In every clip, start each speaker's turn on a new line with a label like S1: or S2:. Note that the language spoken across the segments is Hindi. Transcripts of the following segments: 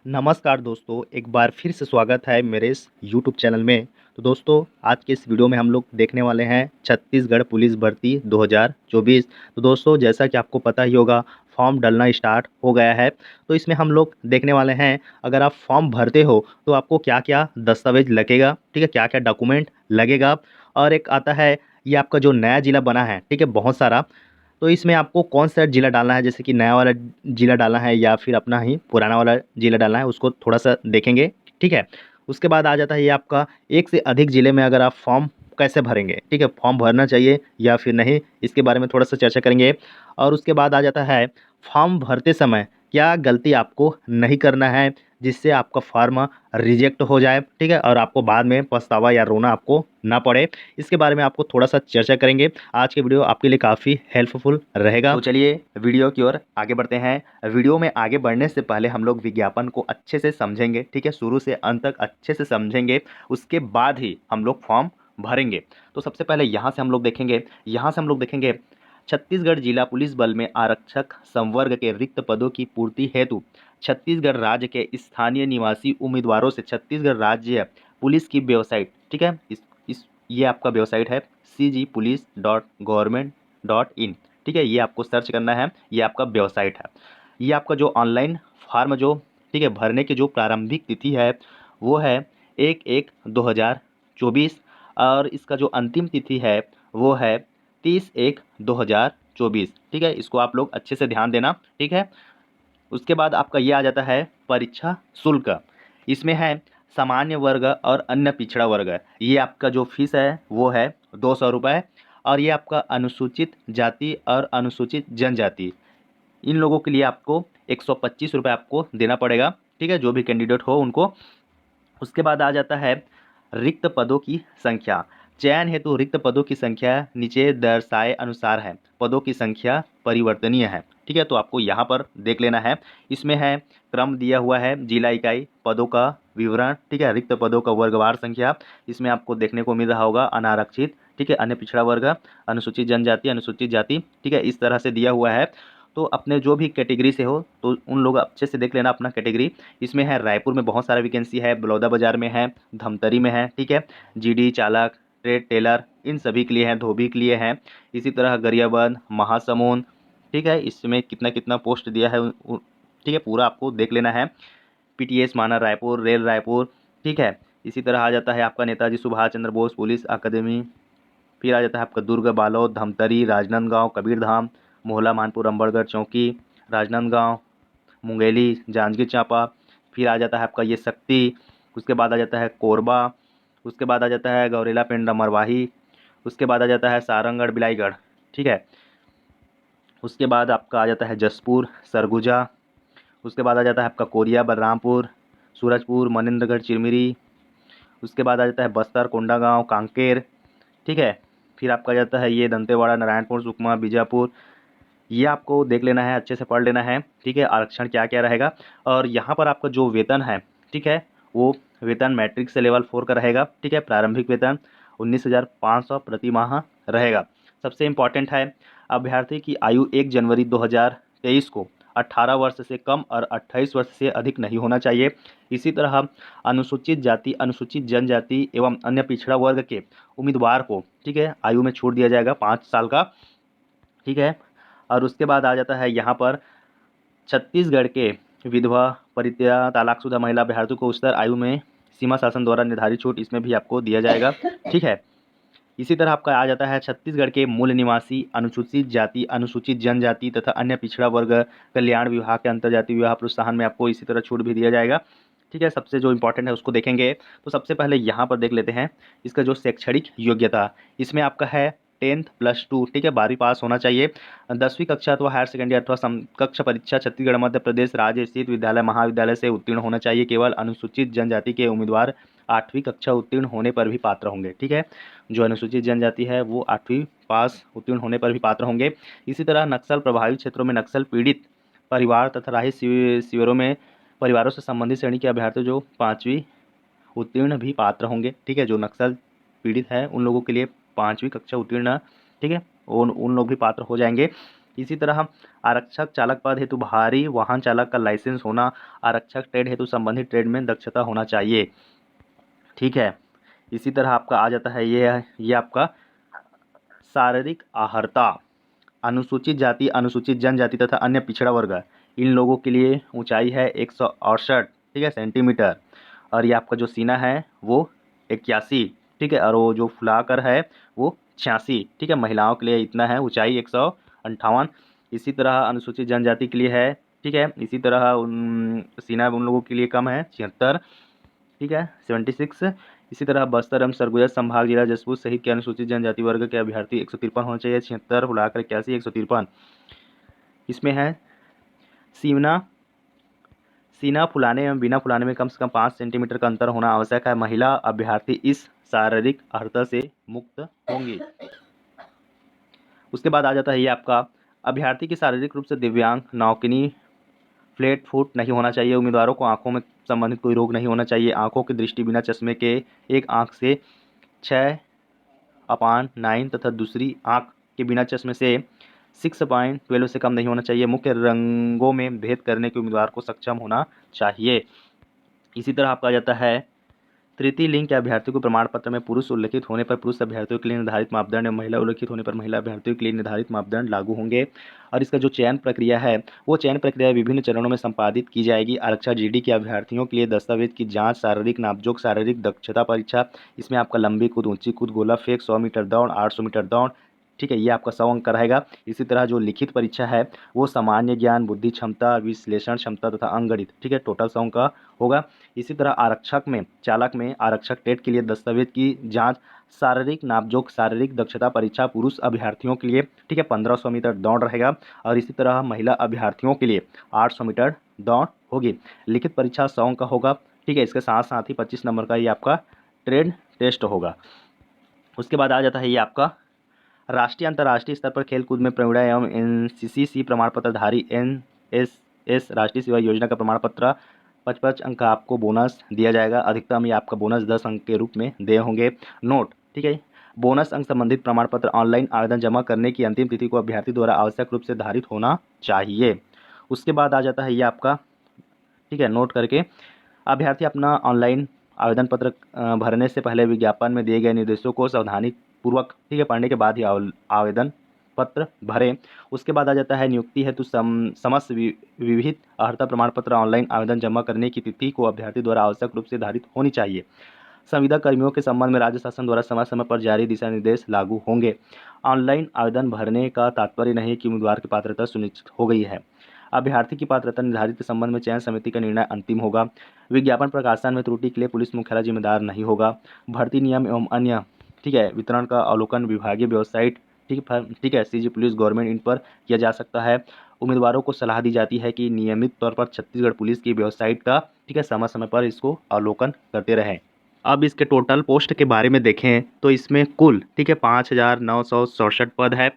S1: नमस्कार दोस्तों, एक बार फिर से स्वागत है मेरे इस यूट्यूब चैनल में। तो दोस्तों, आज के इस वीडियो में हम लोग देखने वाले हैं छत्तीसगढ़ पुलिस भर्ती 2024। तो दोस्तों, जैसा कि आपको पता ही होगा, फॉर्म डलना स्टार्ट हो गया है। तो इसमें हम लोग देखने वाले हैं, अगर आप फॉर्म भरते हो तो आपको क्या-क्या दस्तावेज़ लगेगा, ठीक है? क्या-क्या डॉक्यूमेंट लगेगा। और एक आता है, ये आपका जो नया ज़िला बना है, ठीक है? बहुत सारा, तो इसमें आपको कौन सा ज़िला डालना है, जैसे कि नया वाला ज़िला डालना है या फिर अपना ही पुराना वाला ज़िला डालना है, उसको थोड़ा-सा देखेंगे, ठीक है? उसके बाद आ जाता है ये आपका एक से अधिक ज़िले में अगर आप फॉर्म कैसे भरेंगे, ठीक है? फॉर्म भरना चाहिए या फिर नहीं, इसके बारे में थोड़ा-सा चर्चा करेंगे। और उसके बाद आ जाता है फॉर्म भरते समय क्या गलती आपको नहीं करना है, जिससे आपका फॉर्म रिजेक्ट हो जाए, ठीक है? और आपको बाद में पछतावा या रोना आपको ना पड़े। इसके बारे में आपको थोड़ा-सा चर्चा करेंगे। आज की वीडियो आपके लिए काफ़ी हेल्पफुल रहेगा। तो चलिए वीडियो की ओर आगे बढ़ते हैं। वीडियो में आगे बढ़ने से पहले हम लोग विज्ञापन को अच्छे से समझेंगे, ठीक है? शुरू से अंत तक अच्छे से समझेंगे, उसके बाद ही हम लोग फॉर्म भरेंगे। तो सबसे पहले यहाँ से हम लोग देखेंगे छत्तीसगढ़ जिला पुलिस बल में आरक्षक संवर्ग के रिक्त पदों की पूर्ति हेतु छत्तीसगढ़ राज्य के स्थानीय निवासी उम्मीदवारों से छत्तीसगढ़ राज्य पुलिस की वेबसाइट, ठीक है? इस ये आपका वेबसाइट है cgpolice.government.in, ठीक है? ये आपको सर्च करना है, ये आपका वेबसाइट है। ये आपका जो ऑनलाइन फॉर्म जो, ठीक है, भरने की जो प्रारंभिक तिथि है वो है 1/1/2024 और इसका जो अंतिम तिथि है वो है 30/1/2024, ठीक है? इसको आप लोग अच्छे से ध्यान देना, ठीक है? उसके बाद आपका ये आ जाता है परीक्षा शुल्क। इसमें है सामान्य वर्ग और अन्य पिछड़ा वर्ग। ये आपका जो फीस है वो है 200 रुपये और ये आपका अनुसूचित जाति और अनुसूचित जनजाति, इन लोगों के लिए आपको 125 रुपये आपको देना पड़ेगा, ठीक है? जो भी कैंडिडेट हो उनको। उसके बाद आ जाता है रिक्त पदों की संख्या। चयन हेतु रिक्त पदों की संख्या नीचे दर्शाए अनुसार है। पदों की संख्या परिवर्तनीय है, ठीक है? तो आपको यहाँ पर देख लेना है। इसमें है क्रम दिया हुआ है, जिला इकाई, पदों का विवरण, ठीक है? रिक्त पदों का वर्गवार संख्या इसमें आपको देखने को मिल रहा होगा। अनारक्षित, ठीक है? अन्य पिछड़ा वर्ग, अनुसूचित जनजाति, अनुसूचित जाति, ठीक है? इस तरह से दिया हुआ है। तो अपने जो भी कैटेगरी से हो तो उन लोग अच्छे से देख लेना अपना कैटेगरी। इसमें है रायपुर में बहुत सारा वैकेंसी है, बलौदाबाजार में है, धमतरी में है, ठीक है? जीडी, चालक, ट्रेड टेलर, इन सभी के लिए है, धोबी के लिए है। इसी तरह गरियाबंद, महासमुंद, ठीक है? इसमें कितना-कितना पोस्ट दिया है ठीक है? पूरा आपको देख लेना है। पीटीएस माना रायपुर, रेल रायपुर, ठीक है? इसी तरह आ जाता है आपका नेताजी सुभाष चंद्र बोस पुलिस अकादमी। फिर आ जाता है आपका दुर्ग, बालोद, धमतरी, राजनांदगांव, कबीरधाम, मोहला, मानपुर, अम्बरगढ़, चौकी, राजनांदगांव, मुंगेली, जांजगीर चांपा। फिर आ जाता है आपका ये शक्ति। उसके बाद आ जाता है कोरबा। उसके बाद आ जाता है गौरेला, पेंड्रा, मरवाही। उसके बाद आ जाता है सारंगढ़, बिलाईगढ़, ठीक है? उसके बाद आपका आ जाता है जसपुर, सरगुजा। उसके बाद आ जाता है आपका कोरिया, बलरामपुर, सूरजपुर, मनेंद्रगढ़, चिरमिरी। उसके बाद आ जाता है बस्तर, कोंडागांव, कांकेर, ठीक है? फिर आपका आ जाता है ये दंतेवाड़ा, नारायणपुर, सुकमा, बीजापुर। ये आपको देख लेना है, अच्छे से पढ़ लेना है, ठीक है? आरक्षण क्या-क्या रहेगा और यहाँ पर आपका जो वेतन है, ठीक है? वो वेतन मैट्रिक से लेवल 4 का रहेगा, ठीक है? प्रारंभिक वेतन 19,500 प्रति माह रहेगा। सबसे इम्पोर्टेंट है, अभ्यर्थी की आयु 1 जनवरी 2023 को 18 वर्ष से कम और 28 वर्ष से अधिक नहीं होना चाहिए। इसी तरह अनुसूचित जाति, अनुसूचित जनजाति एवं अन्य पिछड़ा वर्ग के उम्मीदवार को, ठीक है? आयु में छूट दिया जाएगा 5 साल का, ठीक है? और उसके बाद आ जाता है यहाँ पर छत्तीसगढ़ के विधवा, परित्याग, तलाकशुदा महिला अभ्यर्थियों को उच्चतर आयु में सीमा शासन द्वारा निर्धारित छूट इसमें भी आपको दिया जाएगा, ठीक है? इसी तरह आपका आ जाता है छत्तीसगढ़ के मूल निवासी, अनुसूचित जाति, अनुसूचित जनजाति तथा अन्य पिछड़ा वर्ग कल्याण विभाग के अंतर्जातीय विवाह प्रोत्साहन में आपको इसी तरह छूट भी दिया जाएगा, ठीक है? सबसे जो इम्पोर्टेंट है उसको देखेंगे। तो सबसे पहले यहाँ पर देख लेते हैं इसका जो शैक्षणिक योग्यता, इसमें आपका है 10th +2, ठीक है? 12वीं पास होना चाहिए। 10वीं कक्षा अथवा हायर सेकेंडरी अथवा समकक्ष परीक्षा छत्तीसगढ़ मध्य प्रदेश राज्य स्थित विद्यालय महाविद्यालय से उत्तीर्ण होना चाहिए। केवल अनुसूचित जनजाति के उम्मीदवार 8वीं कक्षा उत्तीर्ण होने पर भी पात्र होंगे, ठीक है? जो अनुसूचित जनजाति है वो 8वीं पास उत्तीर्ण होने पर भी पात्र होंगे। इसी तरह नक्सल प्रभावित क्षेत्रों में नक्सल पीड़ित परिवार तथा राहत शिविरों में परिवारों से संबंधित श्रेणी के अभ्यर्थी जो 5वीं उत्तीर्ण भी पात्र होंगे, ठीक है? जो नक्सल पीड़ित है उन लोगों के लिए 5वीं कक्षा उत्तीर्ण, ठीक है? उन लोग भी पात्र हो जाएंगे। इसी तरह आरक्षक चालक पद हेतु भारी वाहन चालक का लाइसेंस होना, आरक्षक ट्रेड हेतु संबंधित ट्रेड में दक्षता होना चाहिए। ठीक है, इसी तरह आपका आ जाता है ये आपका शारीरिक अर्हता। अनुसूचित जाति, अनुसूचित जनजाति तथा अन्य पिछड़ा वर्ग, इन लोगों के लिए ऊंचाई है 168, ठीक है, सेंटीमीटर। और ये आपका जो सीना है वो 81, ठीक है, और वो जो फुलाकर है वो 86, ठीक है। महिलाओं के लिए इतना है, ऊंचाई 158। इसी तरह अनुसूचित जनजाति के लिए है, ठीक है। इसी तरह सीना उन लोगों के लिए कम है, 76, ठीक है, 76। इसी तरह बस्तर एवं सरगुजा संभाग जिला जशपुर सहित के अनुसूचित जनजाति वर्ग के अभ्यर्थी 153 होना चाहिए, 76 बुलाकर 81, 153। इसमें है सीना सीना फुलाने एवं बिना फुलाने में कम से कम 5 सेंटीमीटर का अंतर होना आवश्यक है। महिला अभ्यर्थी इस शारीरिक अर्हता से मुक्त होंगी। उसके बाद आ जाता है ये आपका अभ्यर्थी की शारीरिक रूप से दिव्यांग, नौकनी, फ्लैट फुट नहीं होना चाहिए। उम्मीदवारों को आंखों में संबंधित कोई रोग नहीं होना चाहिए। आंखों की दृष्टि बिना चश्मे के एक आंख से 6/9 तथा दूसरी आंख के बिना चश्मे से 6/12 से कम नहीं होना चाहिए। मुख्य रंगों में भेद करने के उम्मीदवार को सक्षम होना चाहिए। इसी तरह आपका आ जाता है तृतीय लिंग के अभ्यर्थी को प्रमाण पत्र में पुरुष उल्लेखित होने पर पुरुष अभ्यर्थियों के लिए निर्धारित मापदंड एवं महिला उल्लेखित होने पर महिला अभ्यर्थियों के लिए निर्धारित मापदंड लागू होंगे। और इसका जो चयन प्रक्रिया है वो चयन प्रक्रिया विभिन्न चरणों में संपादित की जाएगी। आरक्षक जीडी के अभ्यर्थियों के लिए दस्तावेज की जांच, शारीरिक नापजोक, शारीरिक दक्षता परीक्षा, इसमें आपका लंबी कूद, ऊंची कूद, गोला फेंक, 100 मीटर दौड़, 800 मीटर दौड़, ठीक है, ये आपका 100 अंक का रहेगा। इसी तरह जो लिखित परीक्षा है वो सामान्य ज्ञान, बुद्धि क्षमता, विश्लेषण क्षमता तथा अंकगणित, ठीक है, टोटल 100 अंक का होगा। इसी तरह आरक्षक में चालक में आरक्षक टेट के लिए दस्तावेज की जांच, शारीरिक नापजोक, शारीरिक दक्षता परीक्षा पुरुष अभ्यर्थियों के लिए, ठीक है, 1500 मीटर दौड़ रहेगा। और इसी तरह महिला अभ्यर्थियों के लिए 800 मीटर दौड़ होगी। लिखित परीक्षा 100 अंक का होगा, ठीक है। इसके साथ साथ ही 25 नंबर का ये आपका ट्रेड टेस्ट होगा। उसके बाद आ जाता है ये आपका राष्ट्रीय अंतर्राष्ट्रीय स्तर पर खेलकूद में प्रवीणता एवं एनसीसी प्रमाण पत्रधारी एनएसएस राष्ट्रीय सेवा योजना का प्रमाण पत्र 55 अंक का आपको बोनस दिया जाएगा। अधिकतम ये आपका बोनस 10 अंक के रूप में दे होंगे। नोट, ठीक है, बोनस अंक संबंधित प्रमाण पत्र ऑनलाइन आवेदन जमा करने की अंतिम तिथि को अभ्यर्थी द्वारा आवश्यक रूप से धारित होना चाहिए। उसके बाद आ जाता है ये आपका, ठीक है, नोट करके अभ्यर्थी अपना ऑनलाइन आवेदन पत्र भरने से पहले विज्ञापन में दिए गए निर्देशों को सावधानी पूर्वक, ठीक है, पढ़ने के बाद ही आवेदन पत्र भरें। उसके बाद आ जाता है नियुक्ति हेतु समस्त विविध अर्हता प्रमाण पत्र ऑनलाइन आवेदन जमा करने की तिथि को अभ्यर्थी द्वारा आवश्यक रूप से धारित होनी चाहिए। संविदा कर्मियों के संबंध में राज्य शासन द्वारा समय समय पर जारी दिशा निर्देश लागू होंगे। ऑनलाइन आवेदन भरने का तात्पर्य नहीं कि उम्मीदवार की पात्रता सुनिश्चित हो गई है। अभ्यर्थी की पात्रता निर्धारित के संबंध में चयन समिति का निर्णय अंतिम होगा। विज्ञापन प्रकाशन में त्रुटि के लिए पुलिस मुख्यालय जिम्मेदार नहीं होगा। भर्ती नियम एवं अन्य, ठीक है, वितरण का अवलोकन विभागीय वेबसाइट, ठीक है, सीजी पुलिस गवर्नमेंट इन पर किया जा सकता है। उम्मीदवारों को सलाह दी जाती है कि नियमित तौर पर छत्तीसगढ़ पुलिस की वेबसाइट का, ठीक है, समय समय पर इसको अवलोकन करते रहें। अब इसके टोटल पोस्ट के बारे में देखें तो इसमें कुल, ठीक है, 5,967 पद है।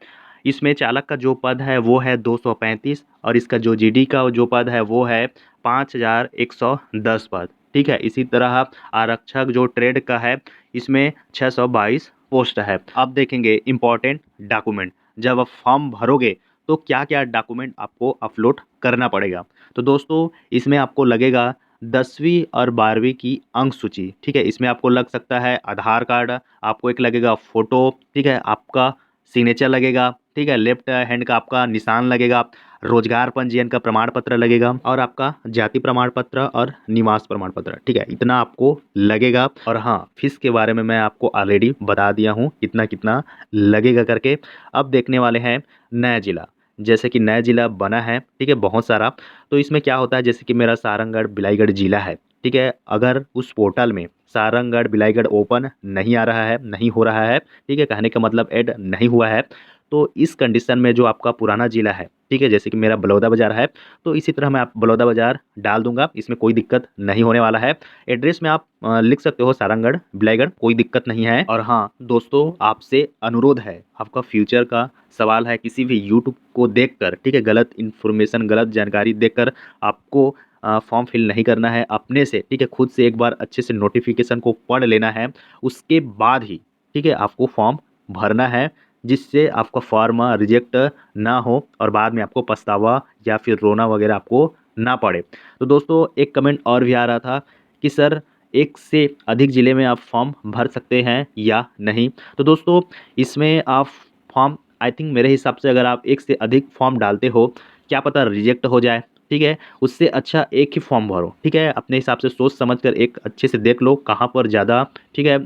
S1: इसमें चालक का जो पद है वो है 235 और इसका जो जीडी का जो पद है वो है 5,110 पद, ठीक है। इसी तरह आरक्षक जो ट्रेड का है इसमें 622 पोस्ट है। अब देखेंगे इम्पॉर्टेंट डॉक्यूमेंट, जब आप फॉर्म भरोगे तो क्या क्या डॉक्यूमेंट आपको अपलोड करना पड़ेगा। तो दोस्तों इसमें आपको लगेगा 10वीं और 12वीं की अंक सूची, ठीक है। इसमें आपको लग सकता है आधार कार्ड, आपको एक लगेगा फ़ोटो, ठीक है, आपका सिग्नेचर लगेगा, ठीक है, लेफ्ट हैंड का आपका निशान लगेगा, रोजगार पंजीयन का प्रमाण पत्र लगेगा और आपका जाति प्रमाण पत्र और निवास प्रमाण पत्र, ठीक है, इतना आपको लगेगा। और हाँ, फीस के बारे में मैं आपको ऑलरेडी बता दिया हूँ कितना कितना लगेगा करके। अब देखने वाले हैं नया जिला, जैसे कि नया जिला बना है, ठीक है, बहुत सारा। तो इसमें क्या होता है, जैसे कि मेरा सारंगढ़ बिलाईगढ़ जिला है, ठीक है, अगर उस पोर्टल में सारंगढ़ बिलाईगढ़ ओपन नहीं आ रहा है, नहीं हो रहा है, ठीक है, कहने का मतलब ऐड नहीं हुआ है, तो इस कंडीशन में जो आपका पुराना जिला है, ठीक है, जैसे कि मेरा बलौदा बाज़ार है, तो इसी तरह मैं आप बलौदा बाज़ार डाल दूंगा, इसमें कोई दिक्कत नहीं होने वाला है। एड्रेस में आप लिख सकते हो सारंगढ़ बिलाईगढ़, कोई दिक्कत नहीं है। और हाँ दोस्तों, आपसे अनुरोध है, आपका फ्यूचर का सवाल है, किसी भी यूट्यूब को देखकर, ठीक है, गलत इन्फॉर्मेशन, गलत जानकारी देखकर आपको फॉर्म फिल नहीं करना है। अपने से, ठीक है, खुद से एक बार अच्छे से नोटिफिकेशन को पढ़ लेना है, उसके बाद ही, ठीक है, आपको फॉर्म भरना है। जिससे आपका फॉर्म रिजेक्ट ना हो और बाद में आपको पछतावा या फिर रोना वगैरह आपको ना पड़े। तो दोस्तों एक कमेंट और भी आ रहा था कि सर एक से अधिक ज़िले में आप फॉर्म भर सकते हैं या नहीं। तो दोस्तों इसमें आप फॉर्म आई थिंक मेरे हिसाब से अगर आप एक से अधिक फॉर्म डालते हो, क्या पता रिजेक्ट हो जाए, ठीक है। उससे अच्छा एक ही फॉर्म भरो, ठीक है। अपने हिसाब से सोच समझ कर एक अच्छे से देख लो कहाँ पर ज़्यादा, ठीक है,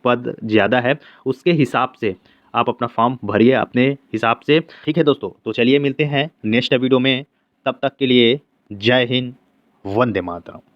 S1: पद ज़्यादा है, उसके हिसाब से आप अपना फॉर्म भरिए अपने हिसाब से, ठीक है दोस्तों। तो चलिए मिलते हैं नेक्स्ट वीडियो में, तब तक के लिए जय हिंद, वंदे मातरम।